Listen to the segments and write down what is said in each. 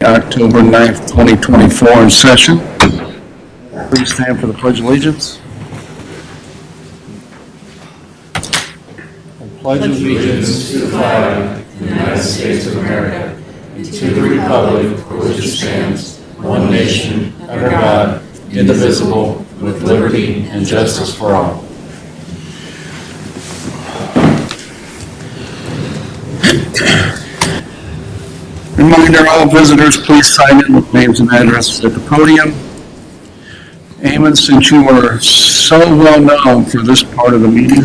October 9th, 2024 in session. Please stand for the Pledge of Allegiance. I pledge allegiance to the flag of the United States of America and to the republic for which it stands, one nation, under God, indivisible, with liberty and justice for all. Reminder, all visitors, please sign in with names and addresses at the podium. Eamon, since you are so well known for this part of the meeting,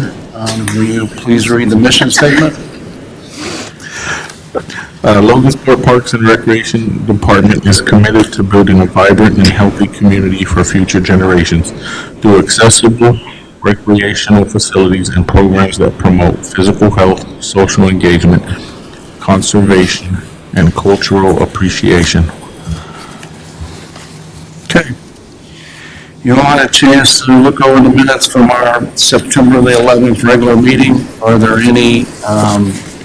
will you please read the mission statement? Logansport Parks and Recreation Department is committed to building a vibrant and healthy community for future generations through accessible recreational facilities and programs that promote physical health, social engagement, conservation, and cultural appreciation. Okay. You all had a chance to look over the minutes from our September the 11th regular meeting. Are there any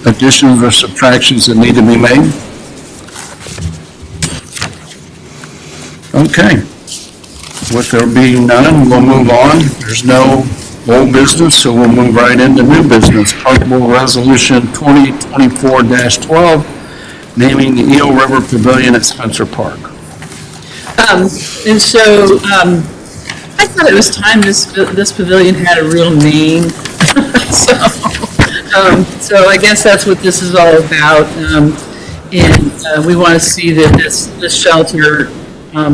additions or subtractions that need to be made? Okay. With there being none, we'll move on. There's no old business, so we'll move right into new business. Park Board Resolution 2024-12. Naming the Eel River Pavilion at Spencer Park. I thought it was time this pavilion had a real name. So I guess that's what this is all about. And we want to see that this shelter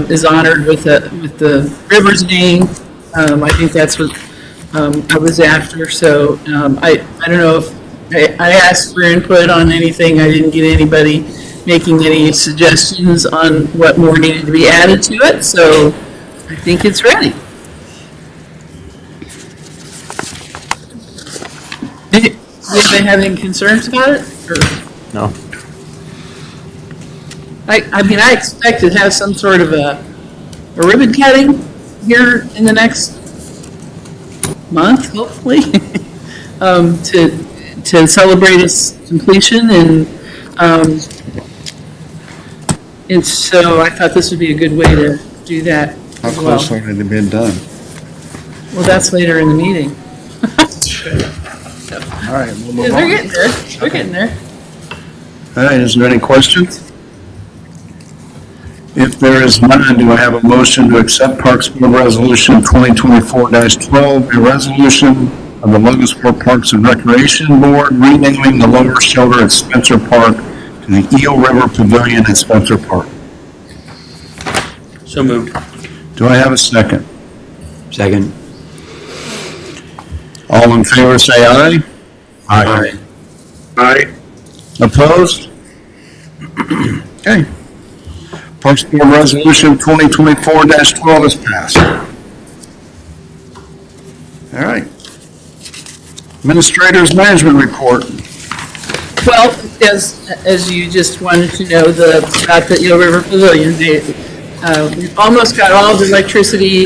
is honored with the river's name. I think that's what I was after. So I don't know if I asked for input on anything. I didn't get anybody making any suggestions on what more needed to be added to it, so I think it's ready. Did anybody have any concerns about it? Or? No. I mean, I expect to have some sort of a ribbon cutting here in the next month, hopefully, to celebrate its completion, and so I thought this would be a good way to do that. How close are they to being done? Well, that's later in the meeting. All right, we'll move They're on. getting there. They're getting there. All right, is there any questions? If there is none, do I have a motion to accept Parks Board Resolution 2024-12, a resolution of the Logansport Parks and Recreation Board renaming the lower shelter at Spencer Park to the Eel River Pavilion at Spencer Park? So moved. Do I have a second? Second. All in favor say aye. Aye. Aye. Opposed? Okay. Parks Board Resolution 2024-12 is passed. All right. Administrator's Management Report. Well, as you just wanted to know about the Eel River Pavilion, we've almost got all the electricity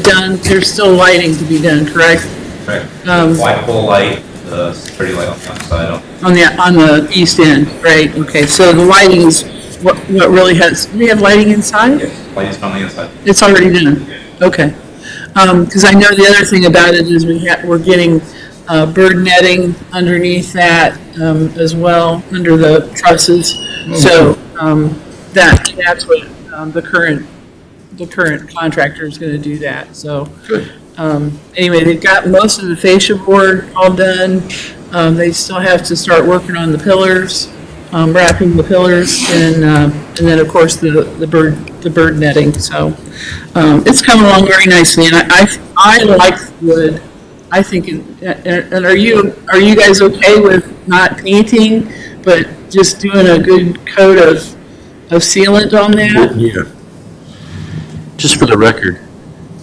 done. There's still lighting to be done, correct? Right. White pole light, the security light on the outside. On the east end, right? Okay, so the lighting is what really has. Do we have lighting inside? Yes, lighting's on the inside. It's already done. Okay. Because I know the other thing about it is we're getting bird netting underneath that as well, under the trusses. So that's what the current contractor is going to do that. So anyway, they've got most of the fascia board all done. They still have to start working on the pillars, wrapping the pillars, and then of course the bird netting. So it's coming along very nicely, and I like wood. I think, and are you guys okay with not painting, but just doing a good coat of sealant on that? Yeah. Just for the record,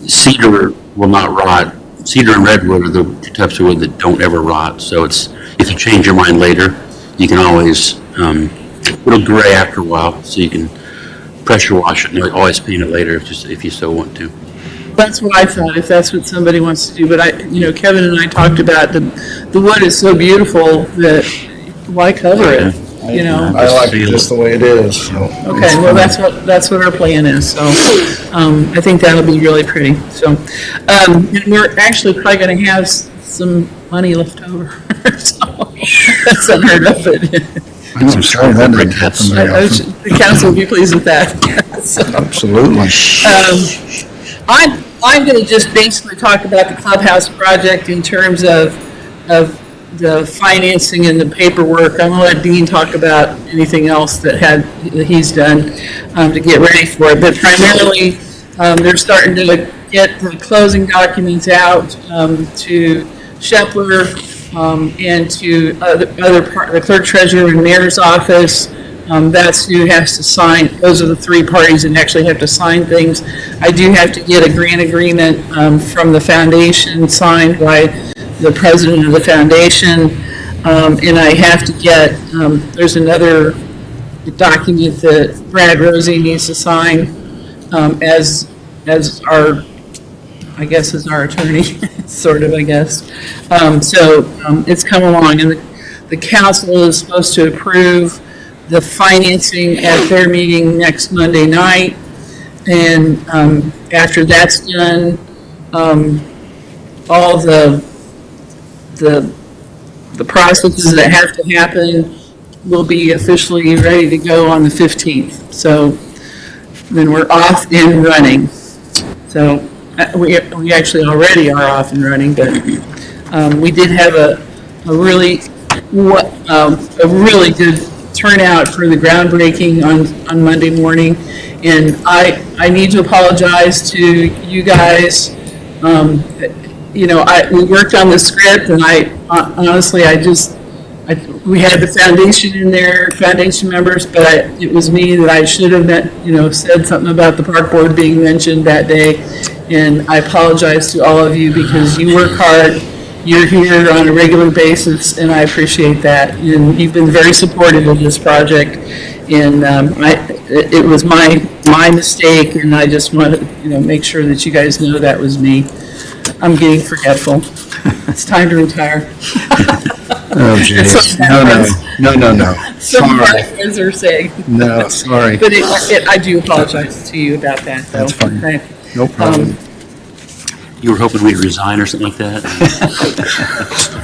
cedar will not rot. Cedar and redwood are the two types of wood that don't ever rot. So if you change your mind later, you can always, it'll gray after a while, so you can pressure wash it and always paint it later if you so want to. That's what I thought, if that's what somebody wants to do. But Kevin and I talked about the wood is so beautiful that why cover it? you know. I like it just the way it is, so. Okay, well, that's what our plan is, so, I think that'll be really pretty, so. And we're actually probably gonna have some money left over, so, that's unheard of, but. I'm sorry, that didn't happen very often. The council will be pleased with that. So, Absolutely. I'm going to just basically talk about the clubhouse project in terms of the financing and the paperwork. I'm going to let Dean talk about anything else that he's done to get ready for it. But primarily, they're starting to get the closing documents out to Shepler and to the clerk treasurer and mayor's office. That's who has to sign. Those are the three parties that actually have to sign things. I do have to get a grant agreement from the foundation signed by the president of the foundation, and I have to get. There's another document that Brad Rosie needs to sign as our, I guess, as our attorney, sort of, I guess. So it's come along, and the council is supposed to approve the financing at their meeting next Monday night. And after that's done, all the processes that have to happen will be officially ready to go on the 15th. So then we're off and running. So we actually already are off and running, but we did have a really good turnout for the groundbreaking on Monday morning, and I need to apologize to you guys. We worked on the script, and honestly we had the foundation in there, foundation members, but it was me that I should have said something about the park board being mentioned that day, and I apologize to all of you because you work hard. You're here on a regular basis, and I appreciate that. And you've been very supportive of this project, and it was my mistake, and I just want to make sure that you guys know that was me. I'm getting forgetful. It's time to retire. Oh, geez. No. Some of my Sorry. friends are saying. No, sorry. But I do apologize to you about that, though. That's fine. Okay. No problem. You were hoping we'd resign or something like that?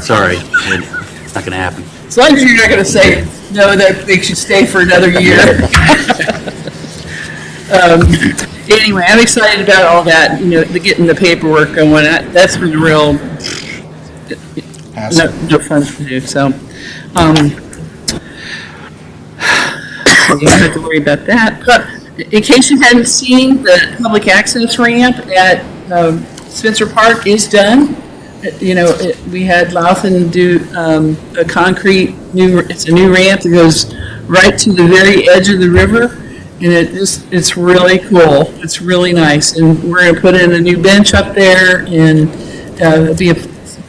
Sorry, it's not going to happen. As long as you're not going to say, no, that they should stay for another year. Anyway, I'm excited about all that, getting the paperwork going. That's been real, no fun to do, so. You don't have to worry about that. But in case you hadn't seen, the public access ramp at Spencer Park is done. We had Lauthan do a concrete it's a new ramp that goes right to the very edge of the river, and it's really cool. It's really nice, and we're going to put in a new bench up there, and it'll be a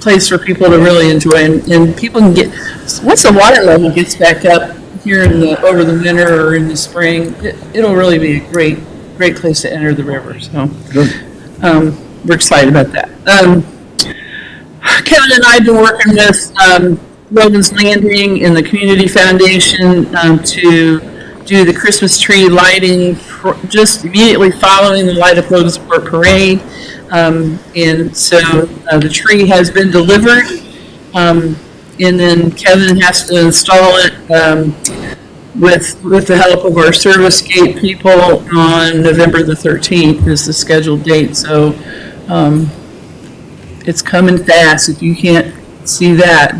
place for people to really enjoy, and people can get, once the water level gets back up here over the winter or in the spring, it'll really be a great place to enter the river. So we're excited about that. Kevin and I have been working with Logan's Landing and the Community Foundation to do the Christmas tree lighting just immediately following the Light Up Logansport parade. And so the tree has been delivered, and then Kevin has to install it with the help of our Service Gate people on November the 13th is the scheduled date. So it's coming fast. If you can't see that,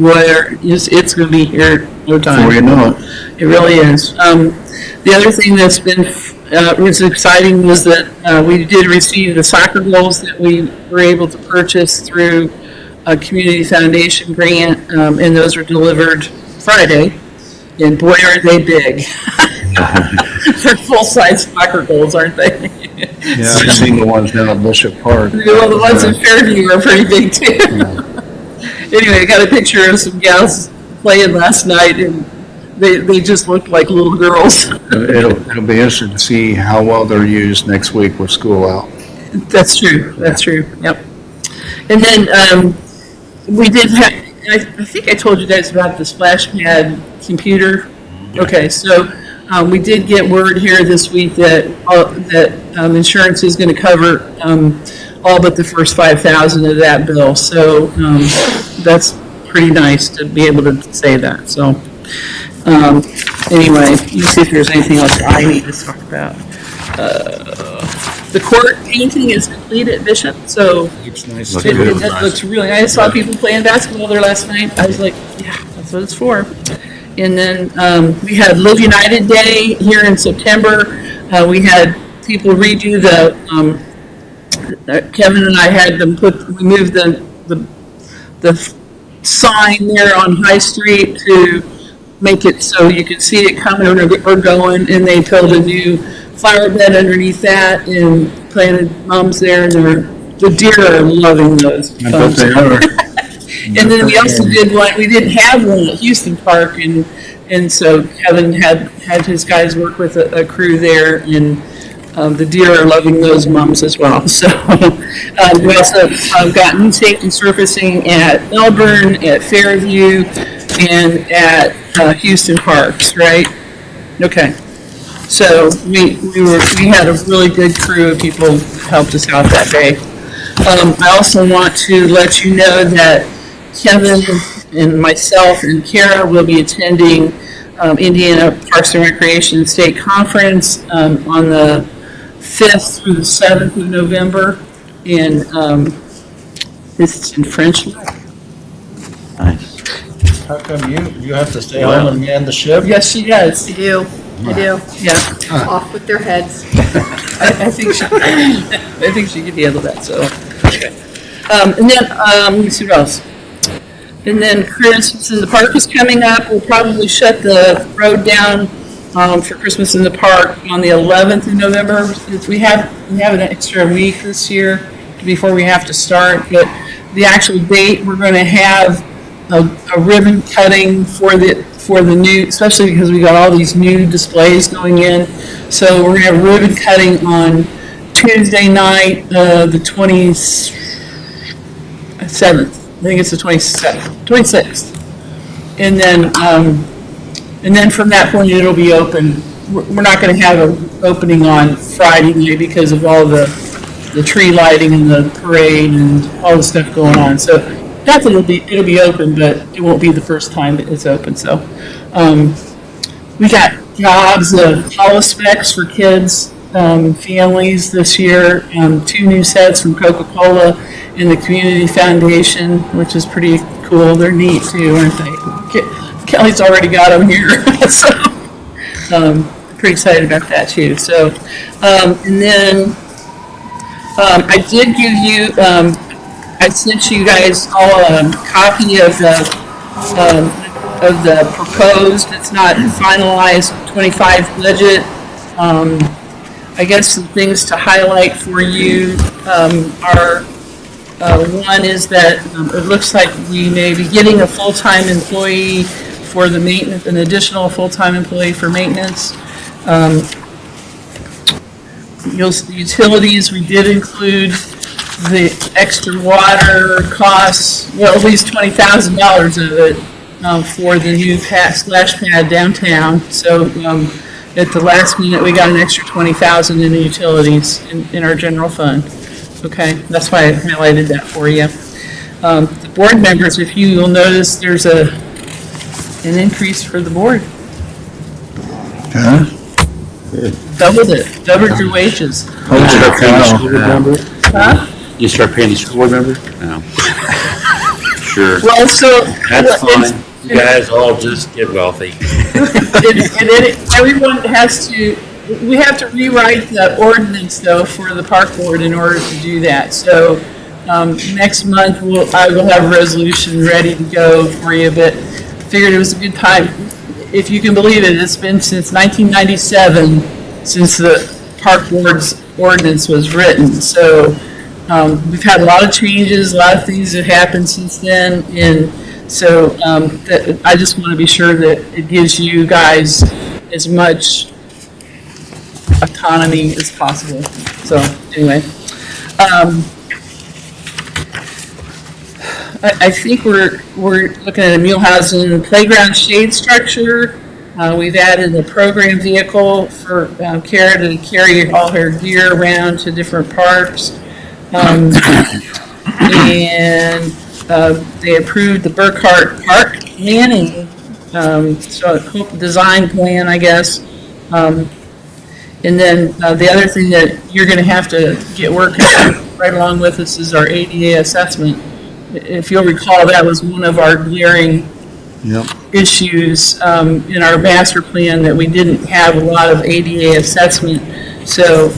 it's going to be here in no time. Before you know it. It really is. The other thing that's been was exciting was that we did receive the soccer goals that we were able to purchase through a community foundation grant, and those were delivered Friday. And boy, are they big! They're full-size soccer goals, aren't they? Yeah, I've seen the ones down at Bishop Park. Well, the ones in Fairview are pretty big too. Anyway, I got a picture of some gals playing last night, and they just looked like little girls. It'll be interesting to see how well they're used next week with school out. That's true. That's true. Yep. And then we did have. I think I told you guys about the splash pad computer Okay, so we did get word here this week that insurance is going to cover all but the first 5,000 of that bill. So that's pretty nice to be able to say that. So anyway, let me see if there's anything else I need to talk about. The court painting is complete at Bishop, so Looks nice. it looks really nice. I saw people playing basketball there last night. I was like, yeah, that's what it's for. And then we had Live United Day here in September. We had people redo Kevin and I had them we moved the sign there on High Street to make it so you could see it coming or going, and they built a new flower bed underneath that and planted mums there, and the deer are loving those. I bet they are. And then we also did one, we didn't have one at Houston Park, and so Kevin had his guys work with a crew there, and the deer are loving those mums as well. So we also got new safety surfacing at Melbourne, at Fairview, and at Houston Parks, right? Okay. So we had a really good crew of people who helped us out that day. I also want to let you know that Kevin and myself and Kara will be attending Indiana Parks and Recreation State Conference on the 5th through the 7th of November, and it's in French. Nice. How come you have to stay home and man the ship? Yes, she does. I do. Yeah, Off with their heads. I think she could handle that. So, okay. And then let me see what else. And then Christmas in the Park is coming up. We'll probably shut the road down for Christmas in the Park on the 11th of November. We have an extra week this year before we have to start. But the actual date, we're going to have a ribbon cutting for the new, especially because we got all these new displays going in. So we're going to have ribbon cutting on Tuesday night, the 27th. I think it's the 26th. And then from that point, it'll be open. We're not going to have an opening on Friday night because of all the tree lighting and the parade and all the stuff going on. So not that it'll be open, but it won't be the first time that it's open. So we got jobs of hollow specs for kids, families this year. 2 new sets from Coca-Cola and the Community Foundation, which is pretty cool. They're neat too, aren't they? Kelly's already got them here, so pretty excited about that too. So, and then I did give you, I sent you guys all a copy of the proposed, it's not finalized, 25 budget. I guess some things to highlight for you are, one is that it looks like we may be getting a full-time employee for the maintenance, an additional full-time employee for maintenance. Utilities, we did include the extra water costs, well, at least $20,000 of it for the new splash pad downtown. So at the last minute, we got an extra $20,000 in the utilities in our general fund. Okay, that's why I highlighted that for you. The board members, if you'll notice, there's an increase for the board. Huh? Doubled your wages. You start paying the school board member? Huh? You start paying the school board member? No. Sure. Well, so. That's fine. You guys all just get wealthy. And everyone has to, we have to rewrite the ordinance though for the park board in order to do that. So next month I will have a resolution ready to go for you, but figured it was a good time. If you can believe it, it's been since 1997 since the park board's ordinance was written. So we've had a lot of changes, a lot of things that happened since then, and so I just want to be sure that it gives you guys as much autonomy as possible. So anyway, I think we're looking at a Muehlhausen playground shade structure. We've added a program vehicle for Kara to carry all her gear around to different parks. And they approved the Burkhart Park planning, design plan, I guess. And then the other thing that you're going to have to get working right along with us is our ADA assessment. If you'll recall, that was one of our glaring issues in our master plan, that we didn't have a lot of ADA assessment. So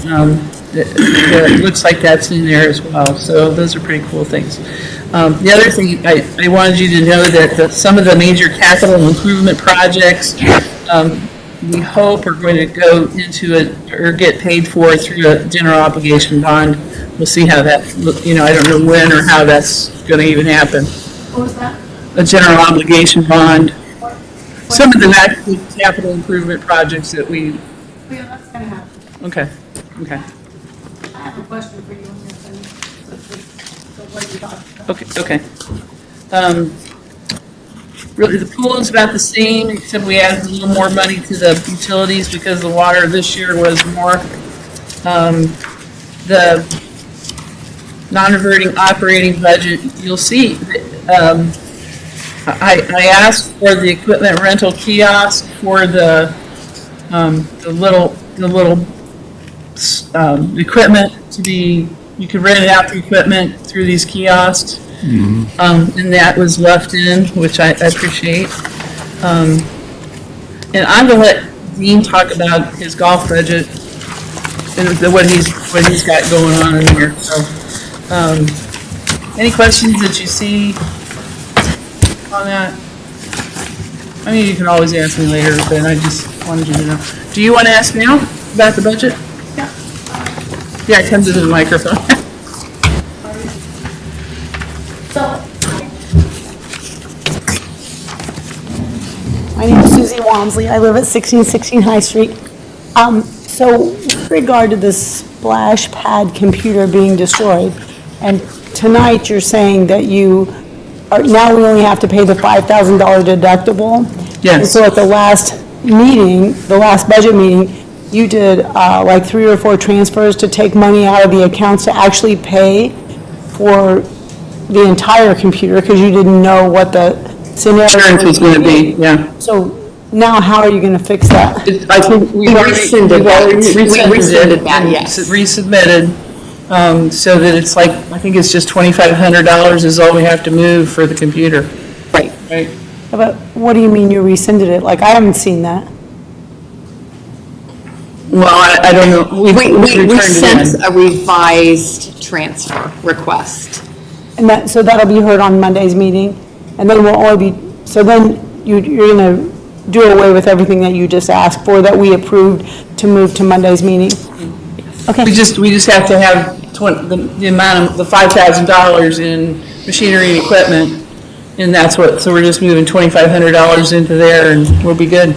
it looks like that's in there as well. So those are pretty cool things. The other thing, I wanted you to know that some of the major capital improvement projects we hope are going to go into it or get paid for through a general obligation bond. We'll see how that, I don't know when or how that's going to even happen. What was that? A general obligation bond. Some of the capital improvement projects that we, Oh, yeah, that's gonna happen. okay. I have a question for you on this thing. So what you talked about. Okay. Really, the pool is about the same, except we added a little more money to the utilities because the water this year was more. The non-reverting operating budget, you'll see, I asked for the equipment rental kiosk for the little equipment to be, you could rent it out the equipment through these kiosks. And that was left in, which I appreciate. And I'm gonna let Dean talk about his golf budget and what he's got going on in here. So, any questions that you see on that? I mean, you can always ask me later, but I just wanted you to know. Do you want to ask now about the budget? Yeah. Yeah, it comes into the microphone. So, My name is Susie Walmsley. I live at 1616 High Street. So with regard to the splash pad computer being destroyed, and tonight you're saying that now we only have to pay the $5,000 deductible? Yes. And so at the last meeting, the last budget meeting, you did like 3 or 4 transfers to take money out of the accounts to actually pay for the entire computer, because you didn't know what the scenario Insurance was going to be, yeah. So now how are you going to fix that? I think we rescinded that. We rescinded that, yes. Resubmitted, so that it's like, I think it's just $2,500 is all we have to move for the computer. Right. Right. But what do you mean you rescinded it? Like, I haven't seen that. Well, I don't know. We returned it sent in. a revised transfer request. And so that'll be heard on Monday's meeting? And then we'll only be, so then you're going to do away with everything that you just asked for that we approved to move to Monday's meeting? Okay. We just have to have the amount of, the $5,000 in machinery and equipment, and that's what, so we're just moving $2,500 into there, and we'll be good.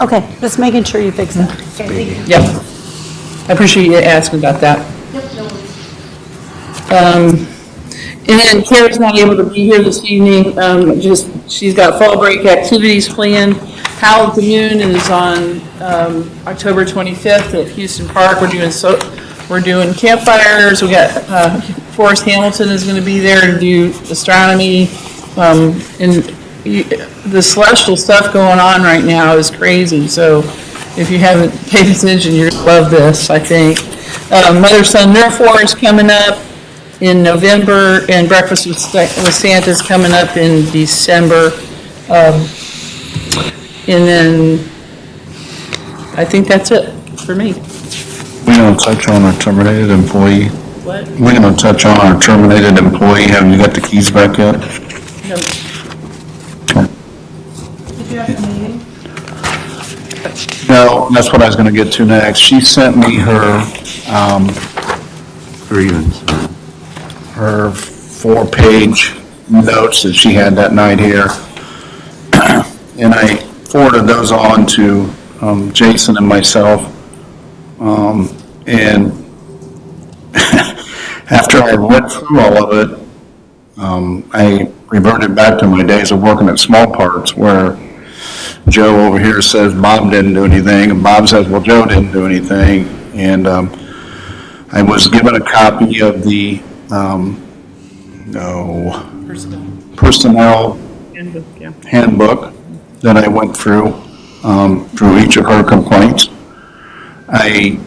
Okay, just making sure you fix that. okay, thank you. Yep. I appreciate you asking about that. Yep, no worries. And then Kara's not able to be here this evening, she's got fall break activities planned. Howl at the Moon is on October 25th at Houston Park. We're doing campfires. We got Forrest Hamilton is going to be there to do astronomy. And the celestial stuff going on right now is crazy. So if you haven't paid attention, you're going to love this, I think. Mother-Son Nerf War is coming up in November, and Breakfast with Santa is coming up in December. And then I think that's it for me. We don't touch on our terminated employee. What? We don't touch on our terminated employee. Have you got the keys back yet? No. Did you have a meeting? No, that's what I was gonna get to next. She sent me her, Grievance. her 4-page notes that she had that night here. And I forwarded those on to Jason and myself. And after I went through all of it, I reverted back to my days of working at Small Parts, where Joe over here says Bob didn't do anything, and Bob says, well, Joe didn't do anything. And I was given a copy of the personnel handbook that I went through each of her complaints. I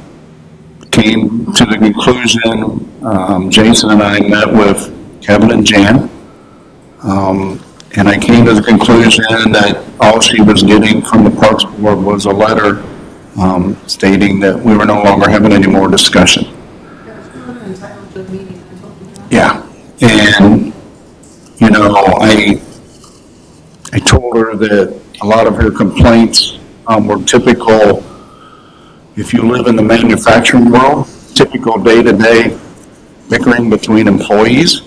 came to the conclusion, Jason and I met with Kevin and Jan, and I came to the conclusion that all she was getting from the Parks Board was a letter stating that we were no longer having any more discussion. Yeah, and, you know, I told her that a lot of her complaints were typical, if you live in the manufacturing world, typical day-to-day bickering between employees.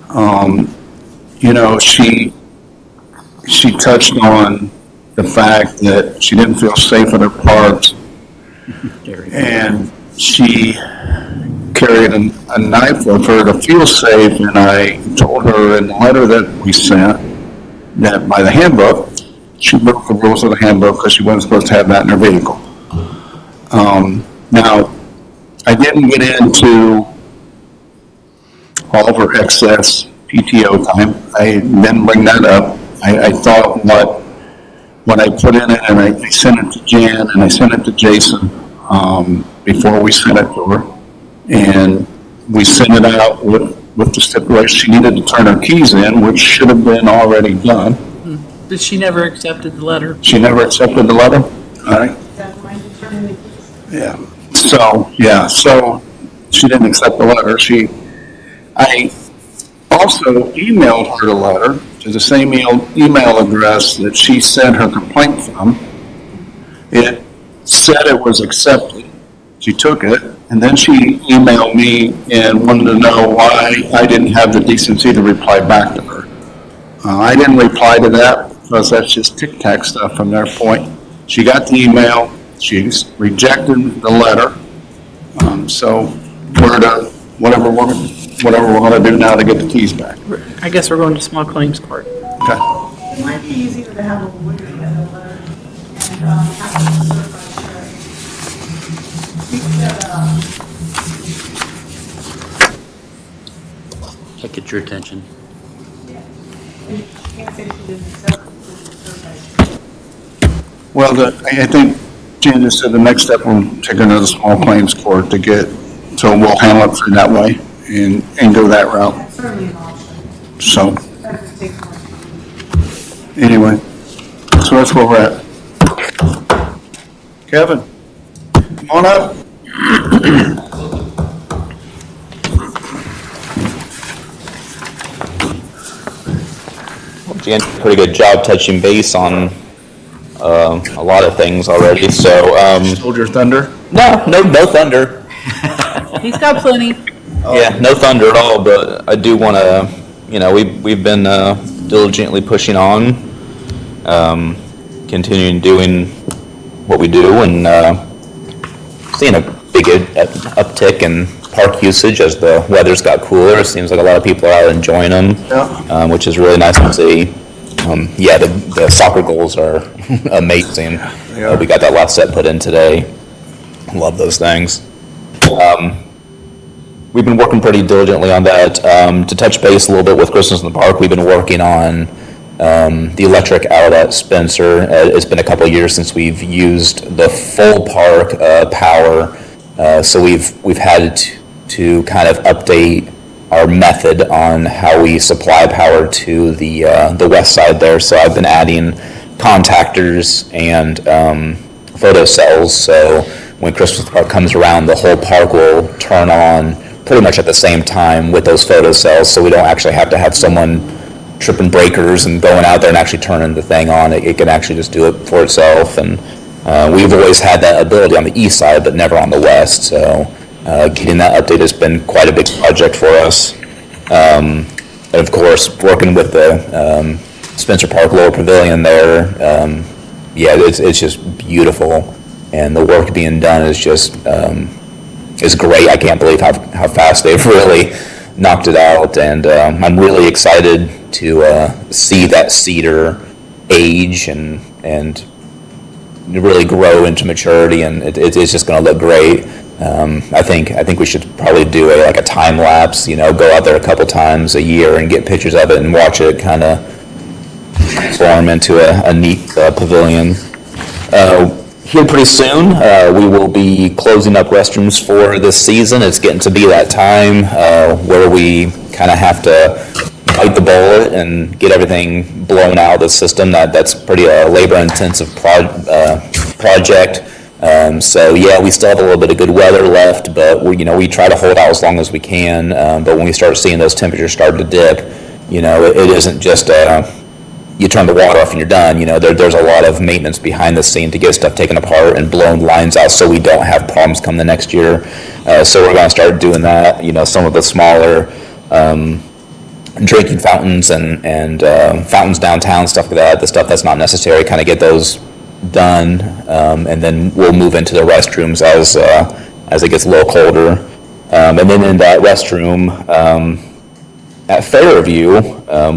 You know, she touched on the fact that she didn't feel safe at her parks, and she carried a knife with her to feel safe, and I told her in the letter that we sent that by the handbook, she broke the rules of the handbook because she wasn't supposed to have that in her vehicle. Now, I didn't get into all of her excess PTO time. I didn't bring that up. I thought what I put in it, and I sent it to Jan and I sent it to Jason before we sent it to her. And we sent it out with the stipulation she needed to turn her keys in, which should have been already done. But she never accepted the letter. She never accepted the letter? All right. Yeah. So she didn't accept the letter. I also emailed her the letter to the same email address that she sent her complaint from. It said it was accepted. She took it, and then she emailed me and wanted to know why I didn't have the decency to reply back to her. I didn't reply to that because that's just tic-tac stuff from their point. She got the email, she rejected the letter, so we're to whatever we're going to do now to get the keys back. I guess we're going to small claims court. Okay. It might be easier to have a lawyer get a letter and have a certified That get your attention. Well, I think Jan just said the next step, we'll take another small claims court to get, so we'll handle it through that way and go that route. That's certainly an option. So, That just takes more time. anyway, so that's where we're at. Kevin, come on up. Jan did a pretty good job touching base on a lot of things already, so, Hold your thunder. no thunder. He's got plenty. Yeah, no thunder at all, but I do want to, we've been diligently pushing on, continuing doing what we do, and seeing a big uptick in park usage as the weather's got cooler. It seems like a lot of people are out enjoying them, which is really nice to see. The soccer goals are amazing. We got that last set put in today. Love those things. We've been working pretty diligently on that. To touch base a little bit with Christmas in the Park, we've been working on the electric out at Spencer. It's been a couple of years since we've used the full park power, so we've had to kind of update our method on how we supply power to the west side there. So I've been adding contactors and photo cells. So when Christmas Park comes around, the whole park will turn on pretty much at the same time with those photo cells. So we don't actually have to have someone tripping breakers and going out there and actually turning the thing on. It can actually just do it for itself. And we've always had that ability on the east side, but never on the west. So getting that update has been quite a big project for us. And of course, working with the Spencer Park Lower Pavilion there, it's just beautiful. And the work being done is just is great. I can't believe how fast they've really knocked it out. And I'm really excited to see that cedar age and really grow into maturity, and it's just going to look great. I think we should probably do a time lapse. Go out there a couple times a year and get pictures of it and watch it kind of form into a neat pavilion. Here pretty soon, we will be closing up restrooms for this season. It's getting to be that time where we kind of have to bite the bullet and get everything blown out of the system. That's pretty labor-intensive project. So yeah, we still have a little bit of good weather left, but we try to hold out as long as we can. But when we start seeing those temperatures start to dip, it isn't just you turn the water off and you're done. There's a lot of maintenance behind the scene to get stuff taken apart and blown lines out so we don't have problems come the next year. So we're going to start doing that. Some of the smaller drinking fountains and fountains downtown, stuff like that, the stuff that's not necessary, kind of get those done, and then we'll move into the restrooms as it gets a little colder. And then in that restroom, at Fairview,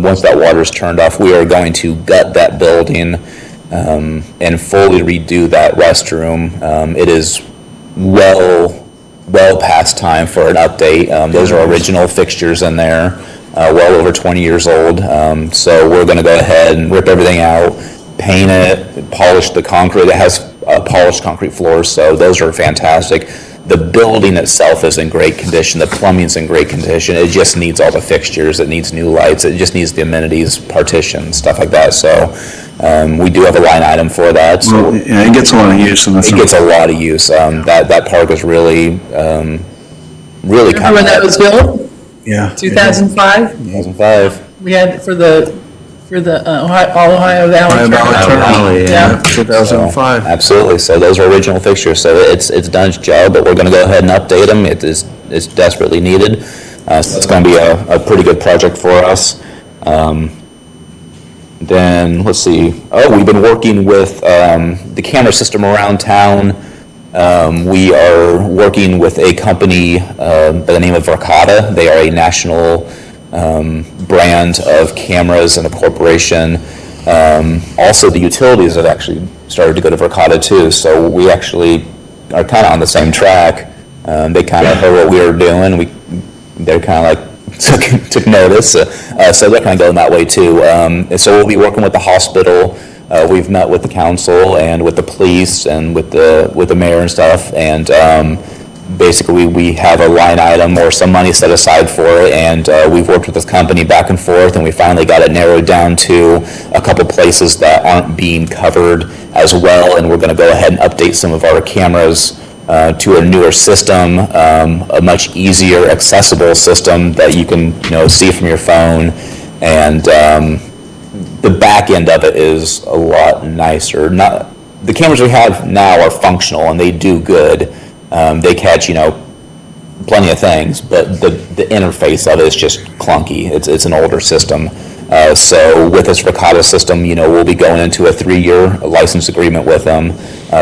once that water's turned off, we are going to gut that building and fully redo that restroom. It is well past time for an update. Those are original fixtures in there, well over 20 years old. So we're going to go ahead and rip everything out, paint it, polish the concrete. It has polished concrete floors, so those are fantastic. The building itself is in great condition. The plumbing's in great condition. It just needs all the fixtures. It needs new lights. It just needs the amenities, partitions, stuff like that. So we do have a line item for that. So Well, yeah, it gets a lot of use. it gets a lot of use. That park is really Remember kind when that of was built? Yeah. 2005? 2005. We had it for the Ohio Valley. Ohio Valley Tournament. Tournament. Yeah. 2005. Absolutely. So those are original fixtures. So it's done its job, but we're going to go ahead and update them. It's desperately needed. So it's going to be a pretty good project for us. Then let's see. We've been working with the camera system around town. We are working with a company by the name of Verkada. They are a national brand of cameras and a corporation. Also, the utilities have actually started to go to Verkada too, so we actually are kind of on the same track. They kind of heard what we were doing. They're kind of like took notice, so they're kind of going that way too. So we'll be working with the hospital. We've met with the council and with the police and with the mayor and stuff, and basically we have a line item or some money set aside for it, and we've worked with this company back and forth, and we finally got it narrowed down to a couple places that aren't being covered as well, and we're going to go ahead and update some of our cameras to a newer system, a much easier accessible system that you can see from your phone, and the back end of it is a lot nicer. The cameras we have now are functional and they do good. They catch, plenty of things, but the interface of it is just clunky. It's an older system. So with this Verkada system, we'll be going into a 3-year license agreement with them.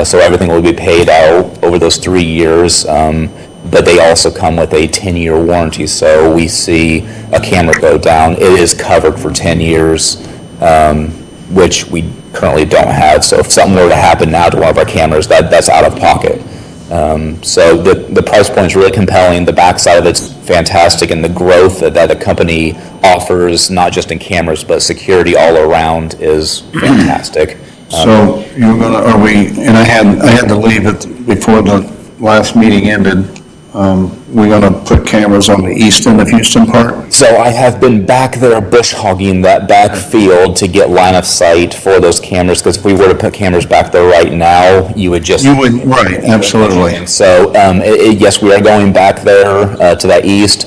So everything will be paid out over those 3 years. But they also come with a 10-year warranty. So we see a camera go down, it is covered for 10 years, which we currently don't have. So if something were to happen now to one of our cameras, that's out of pocket. So the price point is really compelling. The backside of it's fantastic, and the growth that the company offers, not just in cameras but security all around, is fantastic. So you're gonna, and I had to leave it before the last meeting ended. We're gonna put cameras on the east end of Houston Park? So I have been back there bush hogging that back field to get line of sight for those cameras, because if we were to put cameras back there right now, you would just... You would, right, absolutely. So, yes, we are going back there to that east.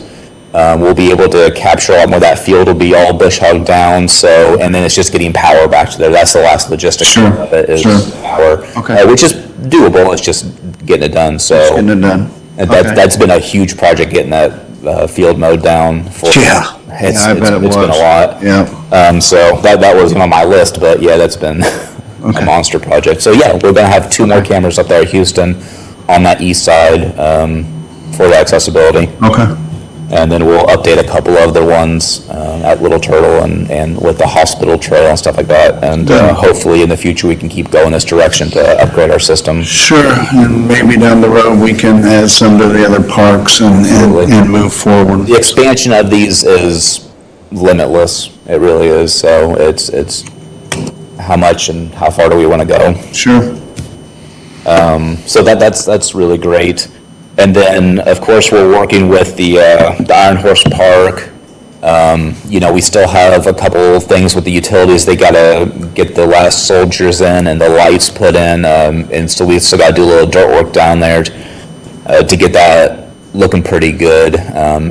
We'll be able to capture a lot more of that field. Will be all bush hogged down, so, and then it's just getting power back to there. That's the last logistics of it, is power. Okay. Which is doable, it's just getting it done, so. Getting it done. That's been a huge project, getting that field mowed down. Yeah, I bet it was. It's been a lot. Yeah. So that wasn't on my list, but yeah, that's been a monster project. So yeah, we're gonna have 2 more cameras up there at Houston on that east side for the accessibility. Okay. And then we'll update a couple other ones at Little Turtle and with the hospital trail and stuff like that. And hopefully in the future, we can keep going this direction to upgrade our system. Sure, and maybe down the road, we can add some to the other parks and move forward. The expansion of these is limitless. It really is. So it's how much and how far do we want to go? Sure. So that's really great. And then, of course, we're working with the Iron Horse Park. We still have a couple of things with the utilities. They gotta get the last soldiers in and the lights put in, and so we still gotta do a little dirt work down there to get that looking pretty good.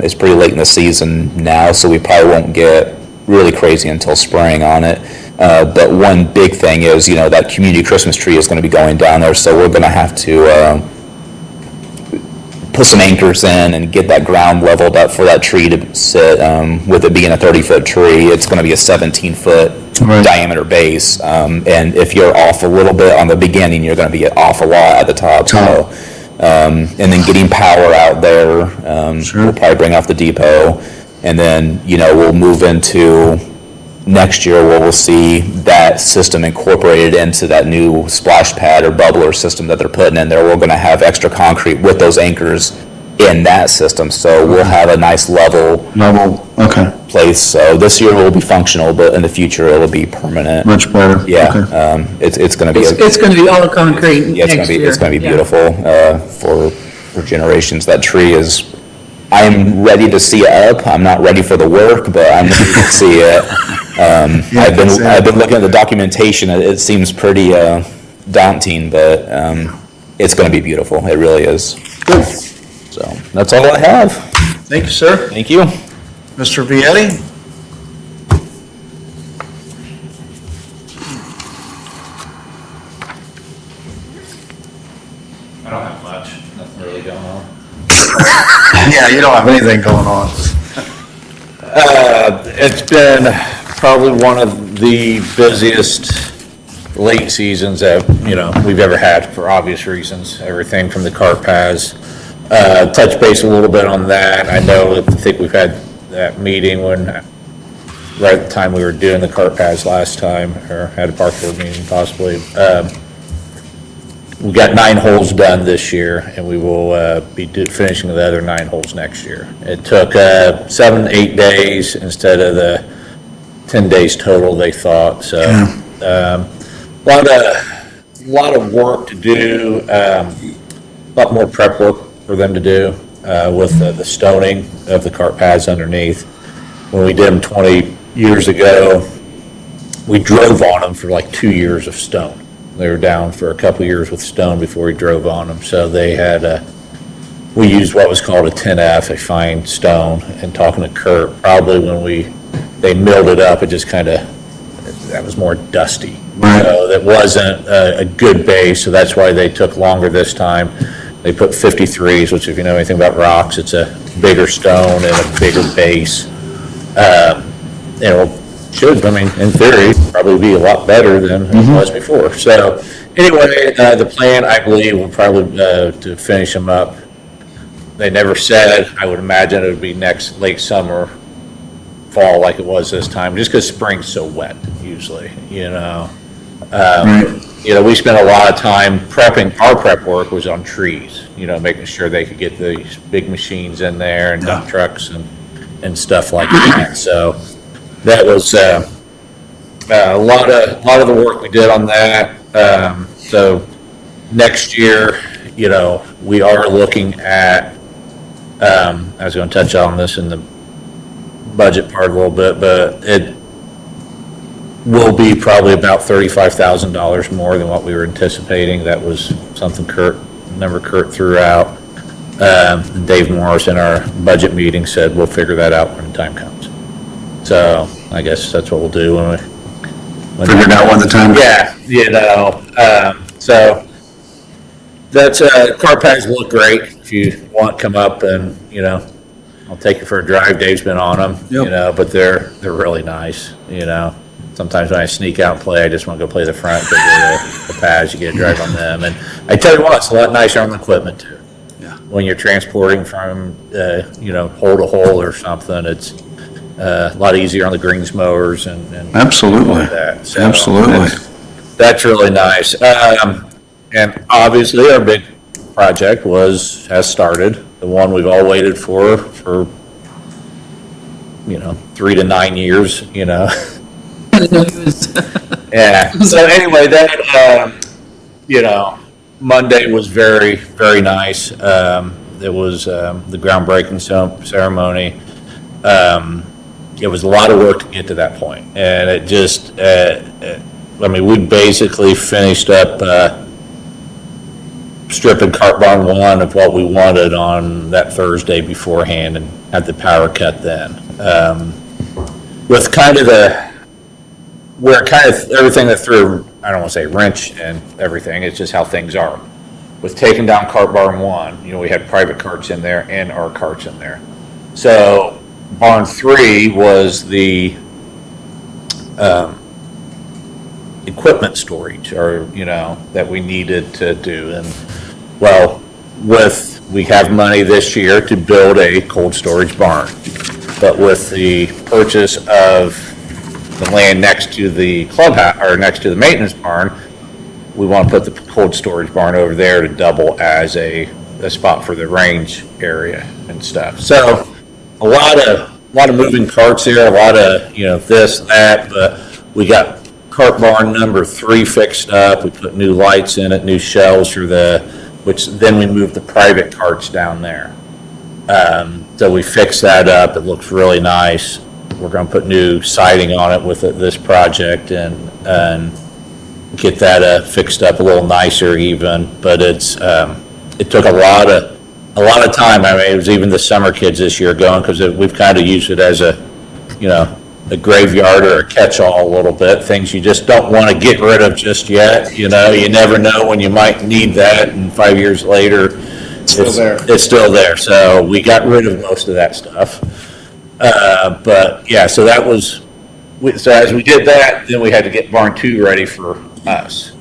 It's pretty late in the season now, so we probably won't get really crazy until spring on it. But one big thing is, that community Christmas tree is gonna be going down there, so we're gonna have to put some anchors in and get that ground leveled up for that tree to sit. With it being a 30-foot tree, it's going to be a 17-foot diameter base. And if you're off a little bit on the beginning, you're going to be off a lot at the top. So, and then getting power out there, we'll probably bring off the depot. And then, we'll move into next year where we'll see that system incorporated into that new splash pad or bubbler system that they're putting in there. We're going to have extra concrete with those anchors in that system, so we'll have a nice level place. So this year it will be functional, but in the future it'll be permanent. Much better. Yeah, it's going to be. It's going to be all concrete next year. It's going to be beautiful for generations. That tree is. I'm ready to see it up. I'm not ready for the work, but I'm ready to see it. I've been looking at the documentation. It seems pretty daunting, but it's going to be beautiful. It really is. Good. So that's all I have. Thank you, sir. Thank you. Mr. Vietti? I don't have much, nothing really going on. Yeah, you don't have anything going on. It's been probably one of the busiest late seasons that, we've ever had for obvious reasons. Everything from the cart paths. Touch base a little bit on that. I think we've had that meeting right at the time we were doing the cart paths last time, or had a park board meeting possibly. We got 9 holes done this year, and we will be finishing the other 9 holes next year. It took 7-8 days instead of the 10 days total they thought. So a lot of work to do, a lot more prep work for them to do with the stoning of the cart paths underneath. When we did them 20 years ago, we drove on them for like 2 years of stone. They were down for a couple years with stone before we drove on them. So they had, we used what was called a 10F, a fine stone. And talking to Kurt, probably when they milled it up, it just that was more dusty. Right. So that wasn't a good base, so that's why they took longer this time. They put 53s, which if you know anything about rocks, it's a bigger stone and a bigger base. Should, in theory, probably be a lot better than it was before. So anyway, the plan, I believe, will probably to finish them up. They never said. I would imagine it would be next late summer, fall like it was this time, just because spring's so wet usually, we spent a lot of time prepping. Our prep work was on trees, making sure they could get these big machines in there and dump trucks and stuff like that. So that was a lot of the work we did on that. So next year, we are looking at. I was going to touch on this in the budget part a little bit, but it will be probably about $35,000 more than what we were anticipating. That was something Kurt threw out. Dave Morris in our budget meeting said we'll figure that out when the time comes. So I guess that's what we'll do when Figure it out when the time comes. Yeah, so that's car pads look great. If you want, come up and I'll take you for a drive. Dave's been on them, but they're really nice. Sometimes when I sneak out and play, I just want to go play the front because the pads, you get to drive on them. And I tell you what, it's a lot nicer on the equipment too. Yeah. when you're transporting from, hole to hole or something. It's a lot easier on the greens mowers and Absolutely. like that. So Absolutely. that's really nice. And obviously, our big project has started, the one we've all waited for 3 to 9 years, I didn't know he was. Yeah, so anyway, Monday was very, very nice. It was the groundbreaking ceremony. It was a lot of work to get to that point, and it just, we basically finished up stripping cart barn one of what we wanted on that Thursday beforehand and had the power cut then. With everything that threw, I don't want to say wrench and everything, it's just how things are. With taking down cart barn one, we had private carts in there and our carts in there. So barn three was the equipment storage, or that we needed to do. And we have money this year to build a cold storage barn, but with the purchase of the land next to the clubhouse, or next to the maintenance barn, we want to put the cold storage barn over there to double as a spot for the range area and stuff. So a lot of moving parts here, a lot of, this, that, but we got cart barn number 3 fixed up. We put new lights in it, new shelves which then we moved the private carts down there. So we fixed that up. It looks really nice. We're going to put new siding on it with this project and get that fixed up a little nicer even. But it took a lot of time. It was even the summer kids this year going, because we've kind of used it as a graveyard or a catch-all a little bit. Things you just don't want to get rid of just yet. You never know when you might need that, and 5 years later, it's still there. So we got rid of most of that stuff. But yeah, so that was, so as we did that, then we had to get barn 2 ready for us.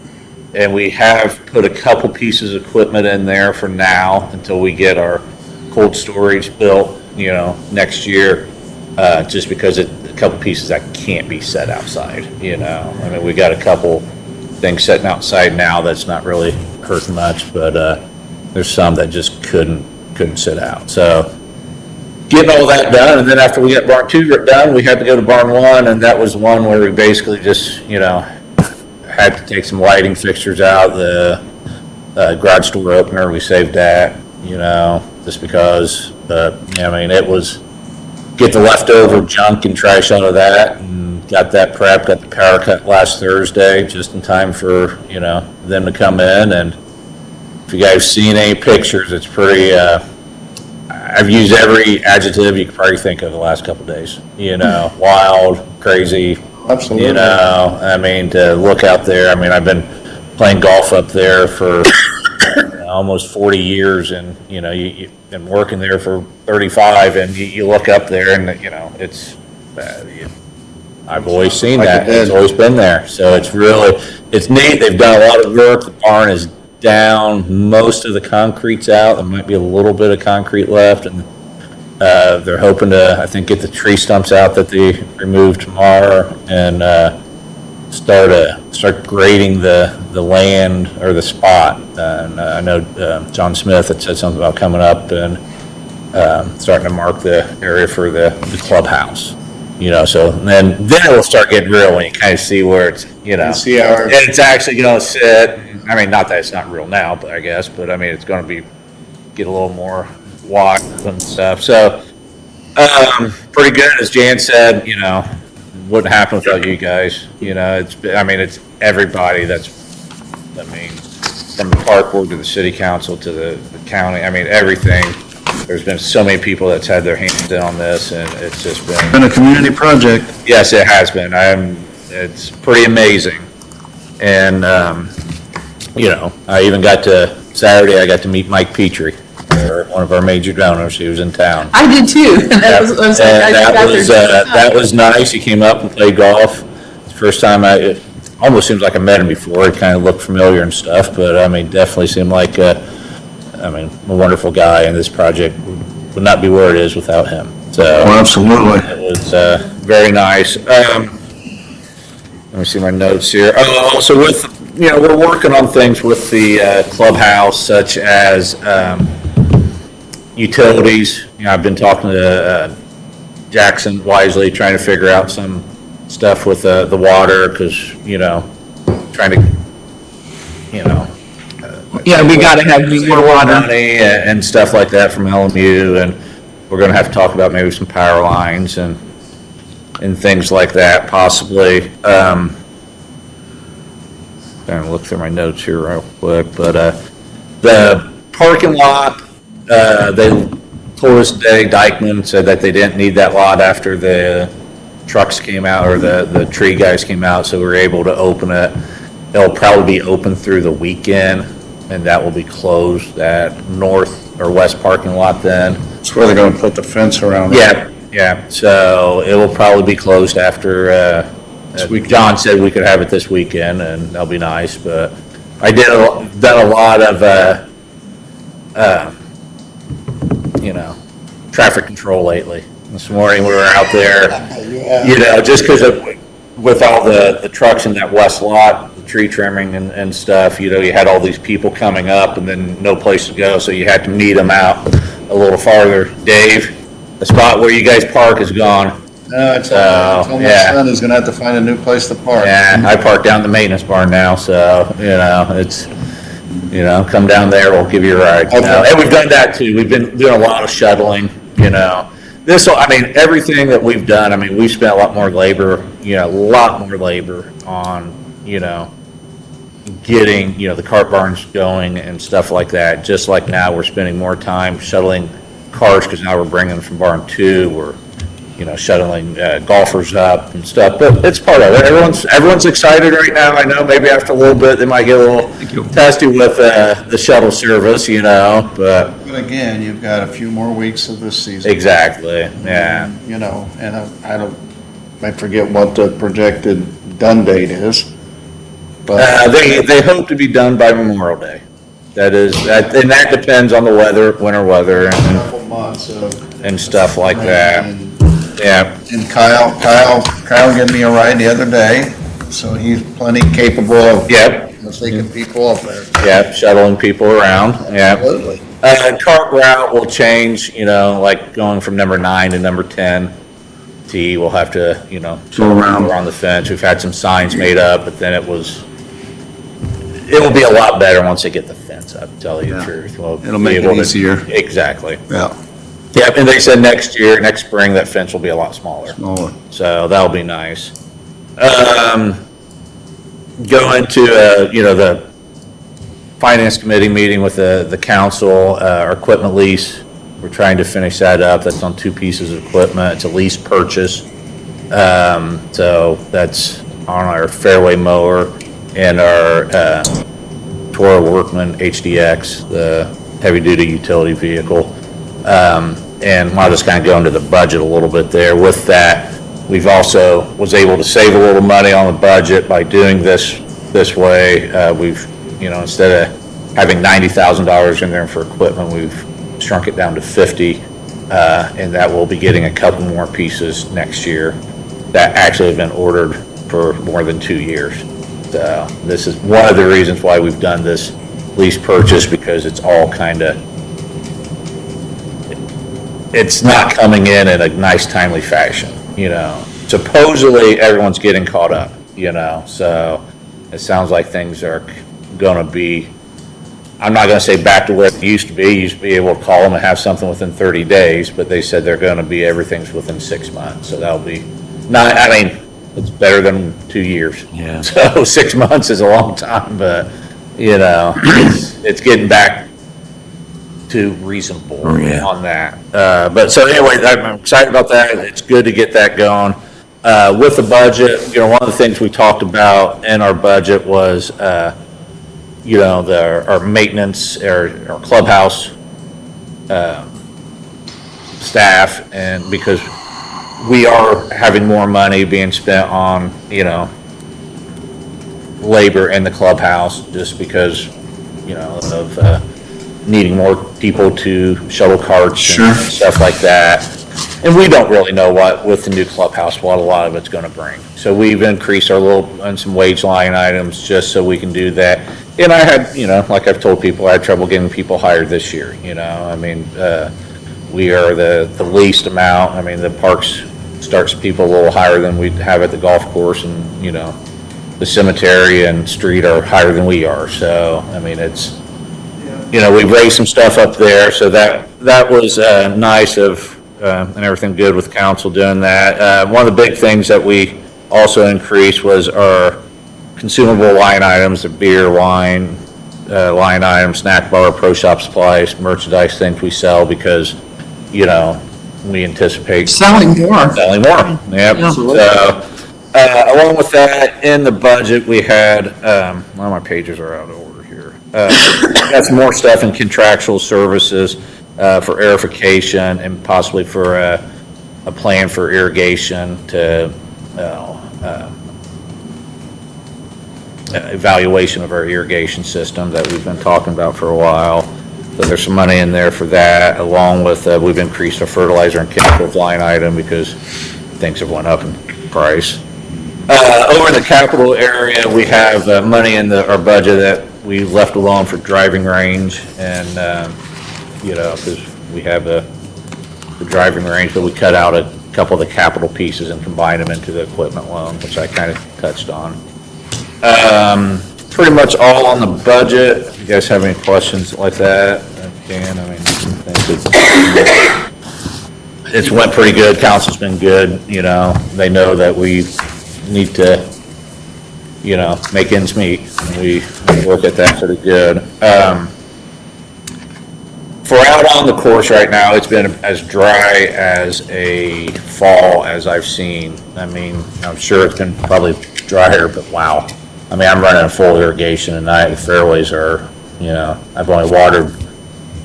And we have put a couple pieces of equipment in there for now until we get our cold storage built, next year, just because a couple pieces that can't be set outside, we got a couple things sitting outside now that's not really hurting much, but there's some that just couldn't sit out. So getting all that done, and then after we got barn 2 done, we had to go to barn 1, and that was the one where we basically just, had to take some lighting fixtures out. The garage door opener, we saved that, just because, it was get the leftover junk and trash out of that, and got that prepped, got the power cut last Thursday, just in time for, them to come in. And if you guys seen any pictures, it's pretty, I've used every adjective you could probably think of the last couple of days. Wild, crazy. Absolutely. To look out there. I've been playing golf up there for almost 40 years, and you've been working there for 35, and you look up there, and it's. I've always seen that. It's always been there. So it's neat. They've done a lot of work. The barn is down. Most of the concrete's out. There might be a little bit of concrete left, and they're hoping to, I think, get the tree stumps out that they removed tomorrow, and start grading the land or the spot. And I know John Smith had said something about coming up and starting to mark the area for the clubhouse. So then it will start getting real when you kind of see where it's, see how and it's actually going to sit. Not that it's not real now, but I guess, but it's going to get a little more walk and stuff. So, pretty good, as Jan said. Wouldn't happen without you guys. It's everybody that's, from the park board to the city council to the county. Everything. There's been so many people that's had their hands in on this, and it's just been a community project. Yes, it has been. It's pretty amazing. And, I even Saturday, I got to meet Mike Petrie, one of our major donors. He was in town. I did too. That was nice. He came up and played golf. It's the first time it almost seems like I met him before. He kind of looked familiar and stuff, but definitely seemed like I mean, a wonderful guy, and this project would not be where it is without him. So Well, absolutely. it was very nice. Let me see my notes here. Oh, so with, we're working on things with the clubhouse, such as utilities. I've been talking to Jackson Wisely, trying to figure out some stuff with the water, because, trying to, Yeah, we gotta have more water. money and stuff like that from LMU, and we're gonna have to talk about maybe some power lines and things like that, possibly. Trying to look through my notes here real quick, but the parking lot, they told us today, Dykeman said that they didn't need that lot after the trucks came out, or the tree guys came out, so we were able to open it. It'll probably be open through the weekend, and that will be closed, that north or west parking lot then. That's where they're gonna put the fence around it. Yeah, so it will probably be closed after, John said we could have it this weekend, and that'll be nice, but I done a lot of, traffic control lately. This morning, we were out there, just because with all the trucks in that west lot, the tree trimming and stuff, you had all these people coming up and then no place to go, so you had to meet them out a little farther. Dave, the spot where you guys park is gone. No, I told my son he's gonna have to find a new place to park. Yeah, I park down the maintenance barn now, so, it's, come down there, we'll give you a ride. Okay. And we've done that too. We've been doing a lot of shuttling, everything that we've done, we've spent a lot more labor on, getting, the cart barns going and stuff like that. Just like now, we're spending more time shuttling cars, because now we're bringing them from barn 2, we're, shuttling golfers up and stuff, but it's part of it. Everyone's excited right now. I know maybe after a little bit, they might get a little testy with the shuttle service, but. But again, you've got a few more weeks of this season. Exactly, yeah. And I forget what the projected done date is. But They hope to be done by Memorial Day. And that depends on the weather, winter weather, a couple months of. and stuff like that. Yeah. And Kyle gave me a ride the other day, so he's plenty capable of. Yep. Taking people up there. Yeah, shuttling people around, yeah. Absolutely. Cart route will change, like going from number 9 to number 10. We'll have to, Go around the fence. We've had some signs made up, but then it will be a lot better once they get the fence up, to tell you the truth. It'll make it easier. Exactly. Yeah. Yep, and they said next spring, that fence will be a lot smaller. So that'll be nice. Going to, the finance committee meeting with the council, our equipment lease, we're trying to finish that up. That's on 2 pieces of equipment. It's a lease purchase. So that's on our Fairway mower and our Toro Workman HDX, the heavy-duty utility vehicle. And I'll just kind of go into the budget a little bit there. With that, we've also was able to save a little money on the budget by doing this way. We've, instead of having $90,000 in there for equipment, we've shrunk it down to 50, and that will be getting a couple more pieces next year that actually have been ordered for more than 2 years. So this is one of the reasons why we've done this lease purchase, because it's all kind of, it's not coming in a nice, timely fashion, Supposedly, everyone's getting caught up, so it sounds like things are gonna be, I'm not gonna say back to where it used to be. You used to be able to call them and have something within 30 days, but they said they're gonna be, everything's within 6 months, so that'll be, it's better than 2 years. Yeah. So 6 months is a long time, but, it's getting back to reasonable on that. But so anyway, I'm excited about that. It's good to get that going. With the budget, one of the things we talked about in our budget was, our maintenance, our clubhouse staff, and because we are having more money being spent on, labor in the clubhouse, just because, of needing more people to shuttle carts Sure. and stuff like that. And we don't really know what, with the new clubhouse, what a lot of it's gonna bring. So we've increased our on some wage line items just so we can do that. And I had, like I've told people, I had trouble getting people hired this year, I mean, we are the least amount. I mean, the parks starts people a little higher than we have at the golf course, and, the cemetery and street are higher than we are. So, I mean, it's, we've raised some stuff up there, so that was nice and everything good with council doing that. One of the big things that we also increased was our consumable line items, the beer, wine, line items, snack bar, pro shop supplies, merchandise, things we sell, because, we anticipate Selling more. selling more. Yep. So, along with that, in the budget, we had, well, my pages are out of order here. Got some more stuff in contractual services, for aerification and possibly for a plan for irrigation to, evaluation of our irrigation system that we've been talking about for a while. So there's some money in there for that, along with, we've increased our fertilizer and chemicals line item because things have went up in price. Over in the capital area, we have money in our budget that we left alone for driving range, and, because we have the driving range, but we cut out a couple of the capital pieces and combined them into the equipment loan, which I kind of touched on. Pretty much all on the budget. If you guys have any questions like that, I can. I mean, I think it's went pretty good. Council's been good. They know that we need to, make ends meet. And we work at that pretty good. For out on the course right now, it's been as dry as a fall as I've seen. I mean, I'm sure it's been probably drier, but wow. I mean, I'm running a full irrigation tonight. The fairways are, I've only watered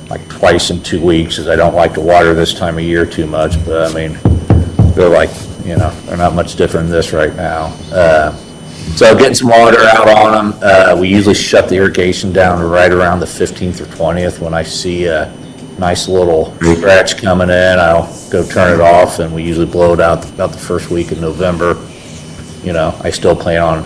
like twice in 2 weeks, as I don't like to water this time of year too much, but I mean, they're like, they're not much different than this right now. So getting some water out on them. We usually shut the irrigation down right around the 15th or 20th. When I see a nice little scratch coming in, I'll go turn it off, and we usually blow it out about the first week of November. I still plan on,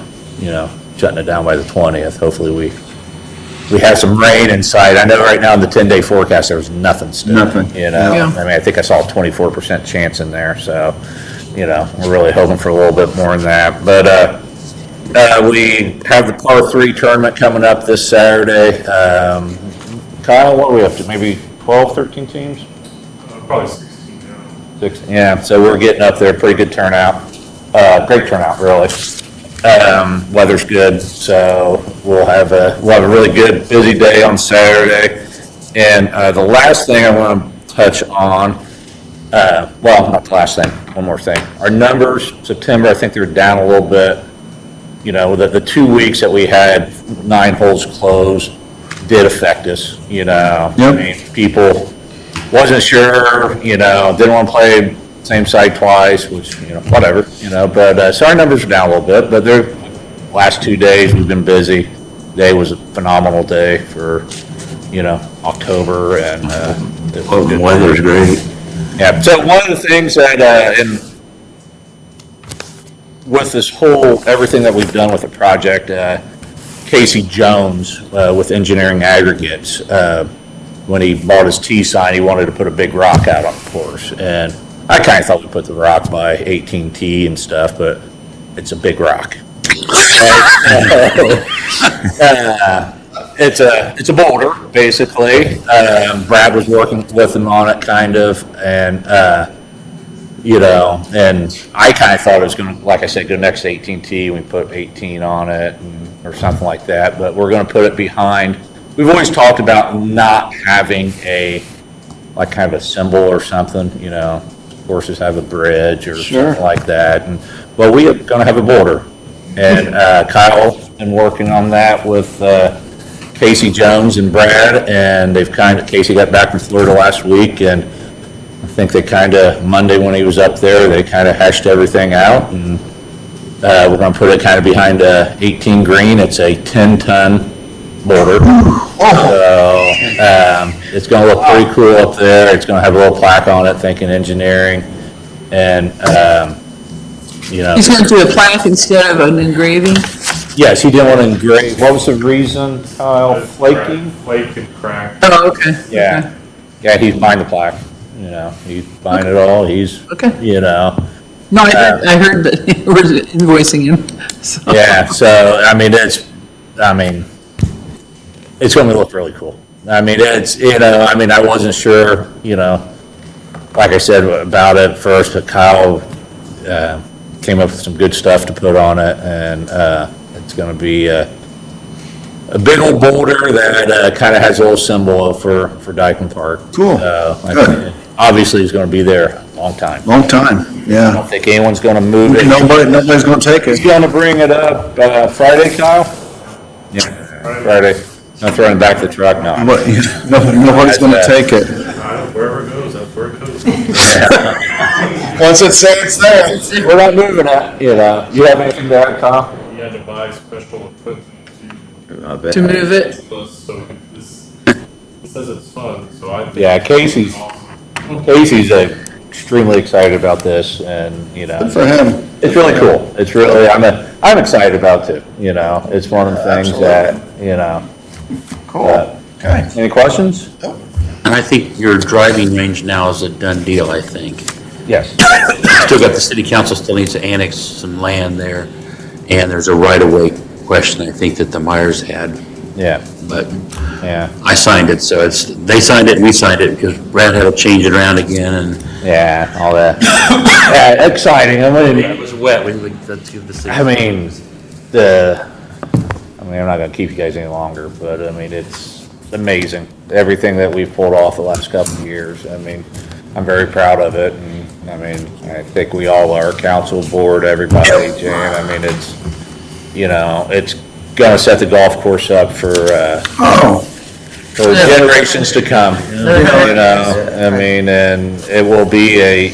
shutting it down by the 20th. Hopefully we have some rain in sight. I know right now in the 10-day forecast, there was nothing still. Nothing. Yeah. I mean, I think I saw a 24% chance in there, so, we're really hoping for a little bit more than that. But, we have the par 3 tournament coming up this Saturday. Kyle, what are we up to? Maybe 12, 13 teams? Probably 16 now. 16, yeah, so we're getting up there. Pretty good turnout. Great turnout, really. Weather's good, so we'll have a really good, busy day on Saturday. And the last thing I want to touch on, well, not the last thing, one more thing. Our numbers, September, I think they were down a little bit. The 2 weeks that we had 9 holes closed did affect us, I mean, people wasn't sure, didn't want to play same side twice, which, whatever, but, so our numbers are down a little bit, but the last 2 days we've been busy. Today was a phenomenal day for, October, and, The weather's great. yeah, so one of the things that, with this whole, everything that we've done with the project, Casey Jones, with Engineering Aggregates, when he bought his tee sign, he wanted to put a big rock out on the course, and I kind of thought we put the rock by 18T and stuff, but it's a big rock. It's a boulder, basically. Brad was working with him on it, kind of, and and I kind of thought it was going to, like I said, go next to 18T. We put 18 on it, or something like that. But we're going to put it behind. We've always talked about not having like kind of a symbol or something. Horses have a bridge or something like that. But we are going to have a boulder. And Kyle's been working on that with Casey Jones and Brad, and Casey got back from Florida last week, and I think they Monday when he was up there, they hashed everything out, and we're going to put it behind a 18 green. It's a 10-ton boulder. So, it's gonna look pretty cool up there. It's gonna have a little plaque on it thanking engineering. And, you know. He's gonna do a plaque instead of an engraving? Yes, he didn't want to engrave. What was the reason, Kyle? Flaking? Flake and crack. Oh, okay. Yeah. Yeah, he's buying the plaque. You know, he's buying it all. He's, Okay. you know. No, I heard that we're invoicing him, so. Yeah, so, I mean, it's going to look really cool. I mean, it's, you know, I mean, I wasn't sure, you know, like I said about it first, but Kyle came up with some good stuff to put on it, and it's going to be a big old boulder that kind of has a little symbol for Dyken Park. Cool. Good. Obviously, he's going to be there a long time. Long time, I yeah. don't think anyone's going to move it. Nobody's gonna take it. He's going to bring it up Friday, Kyle? Yeah, Friday. Not throwing back the truck, no. But, nobody's gonna take it. Wherever it goes, that's where it goes. Once it's there, it's there. We're not moving it, you know. You have anything to add, Kyle? You had to buy special equipment To move it? so this says it's fun, so I think. Yeah, it's Casey's awesome. Casey's extremely excited about this, and, you know. Good for him. It's really cool. It's really, I'm excited about it, you know. It's one of the things that, you know. Cool. Okay. Any questions? And I think your driving range now is a done deal, I think. Yes. Still got the city council still needs to annex some land there, and there's a right-of-way question, I think, that the Myers had, Yeah, but yeah, I signed it, so they signed it and we signed it, because Brad had to change it around again, and yeah, all that. Yeah, exciting. it was wet. Let's give the city. I'm not gonna keep you guys any longer, but I mean, it's amazing. Everything that we've pulled off the last couple of years. I mean, I'm very proud of it, and I mean, I think we all are, council, board, everybody, Jan. I mean, it's, you know, it's gonna set the golf course up for generations to come, you know, I mean, and it will be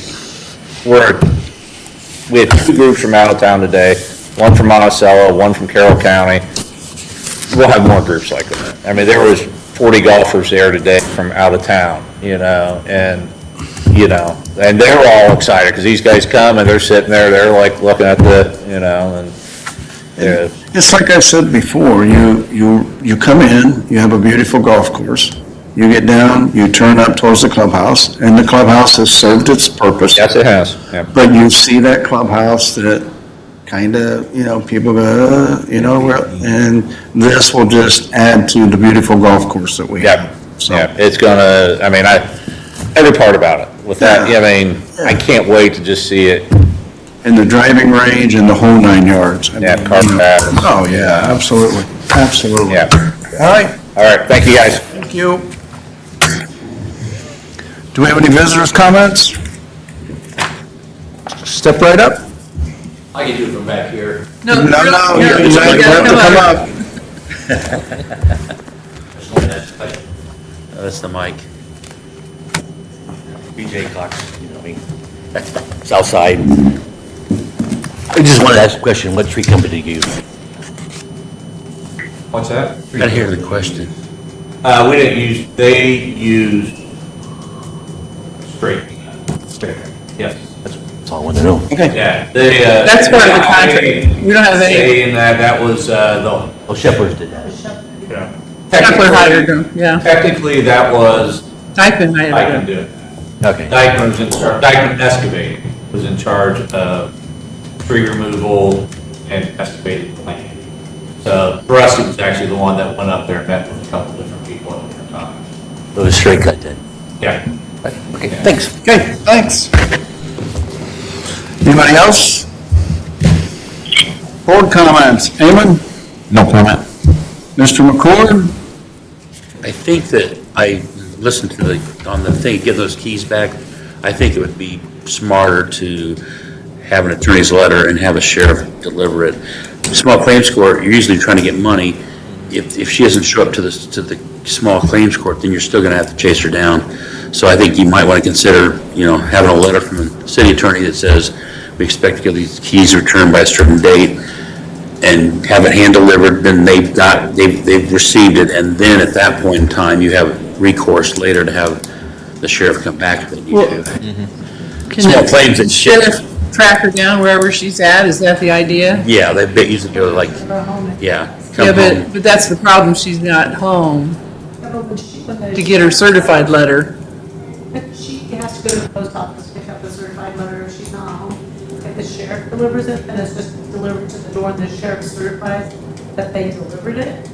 we had two groups from out of town today, one from Monticello, one from Carroll County. We'll have more groups like that. I mean, there was 40 golfers there today from out of town, you know, and, you know, and they're all excited, because these guys come and they're sitting there, they're like looking at the, you know, and they're, It's like I said before, you come in, you have a beautiful golf course, you get down, you turn up towards the clubhouse, and the clubhouse has served its purpose. yes, it has, yeah. But you see that clubhouse that kind of, you know, people go, you know, and this will just add to the beautiful golf course that we have. So, Yeah, it's gonna, I mean, every part about it. With that, Yeah. I mean, I can't wait to just see it. and the driving range and the whole 9 yards. I Yeah, mean, car paths. Oh, yeah, absolutely, absolutely. Yeah. All right, All right, thank you, guys. thank you. Do we have any visitors' comments? Step right up. I can do it from back here. No, you you have gotta to come up. That's the mic. BJ Cox, you know me. South Side. I just wanted to ask a question, what tree company do you use? What's that? Gotta hear the question. We didn't use, they used straight. Yes. That's all I wanted to know. Yeah, they, That's part of the contract. We don't have any. Saying that was, Oh, Shepherd's did that. Yeah. Shepherd hired them, yeah. technically, that was, Dyken hired I can them. do it. Okay. Dyken was in charge, Dyken Excavating was in charge of tree removal and excavating plan. So Rusty was actually the one that went up there and met with a couple different people at different times. It was straight cut then. Yeah. Okay, thanks. Okay, thanks. Anybody else? Board comments, Eamon? No comment. Mr. McCord? I think that I listened to on the thing, give those keys back. I think it would be smarter to have an attorney's letter and have a sheriff deliver it. Small claims court, you're usually trying to get money. If she doesn't show up to the small claims court, then you're still gonna have to chase her down. So I think you might want to consider, you know, having a letter from the city attorney that says, we expect to get these keys returned by a certain date. and have it hand-delivered, then they've received it, and then at that point in time, you have recourse later to have the sheriff come back if they need to. Can Small the claims that sheriff track her down wherever she's at? Is that the idea? Yeah, they usually go like, yeah. come Yeah, home. but that's the problem, she's not home to get her certified letter. She has to go to the post office, pick up the certified letter if she's not home. If the sheriff delivers it, then it's just delivered to the door, and the sheriff certifies that they delivered it,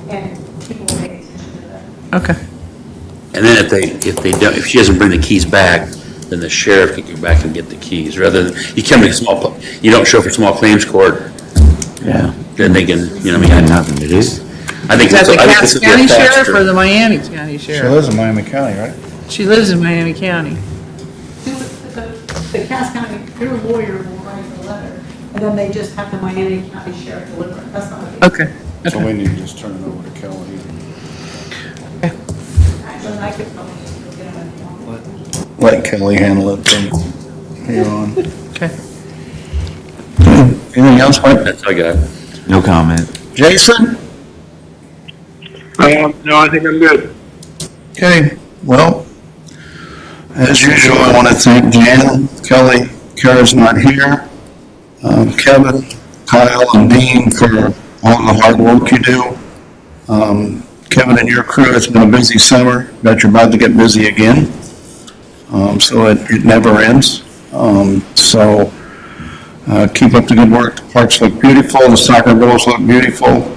and people will pay attention to that. Okay. And then if she doesn't bring the keys back, then the sheriff can go back and get the keys, rather than, you come to you don't show for small claims court, Yeah. then they can, you know, We what I got mean, nothing to do. I think Is that this the I think Cass this would be a County Sheriff faster- or the Miami County Sheriff? lives in Miami County, right? She lives in Miami County. The Cass County, your lawyer will write the letter, and then they just have the Miami County Sheriff deliver it. That's not a big. Okay. So we need to just turn it over to Kelly. Actually, I could probably just go get them if you want. Let Kelly handle it from here on. Okay. Anything else, Mike? That's all I got. No comment. Jason? No, I think I'm good. Okay, well, as usual, I want to thank Jan, Kelly, Kara's not here, Kevin, Kyle, and Dean for all the hard work you do. Kevin and your crew, it's been a busy summer, bet you're about to get busy again. So it never ends. So keep up the good work. The parks look beautiful, the soccer goals look beautiful.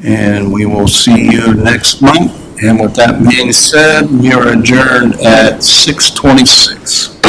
And we will see you next month. And with that being said, we are adjourned at 6:26.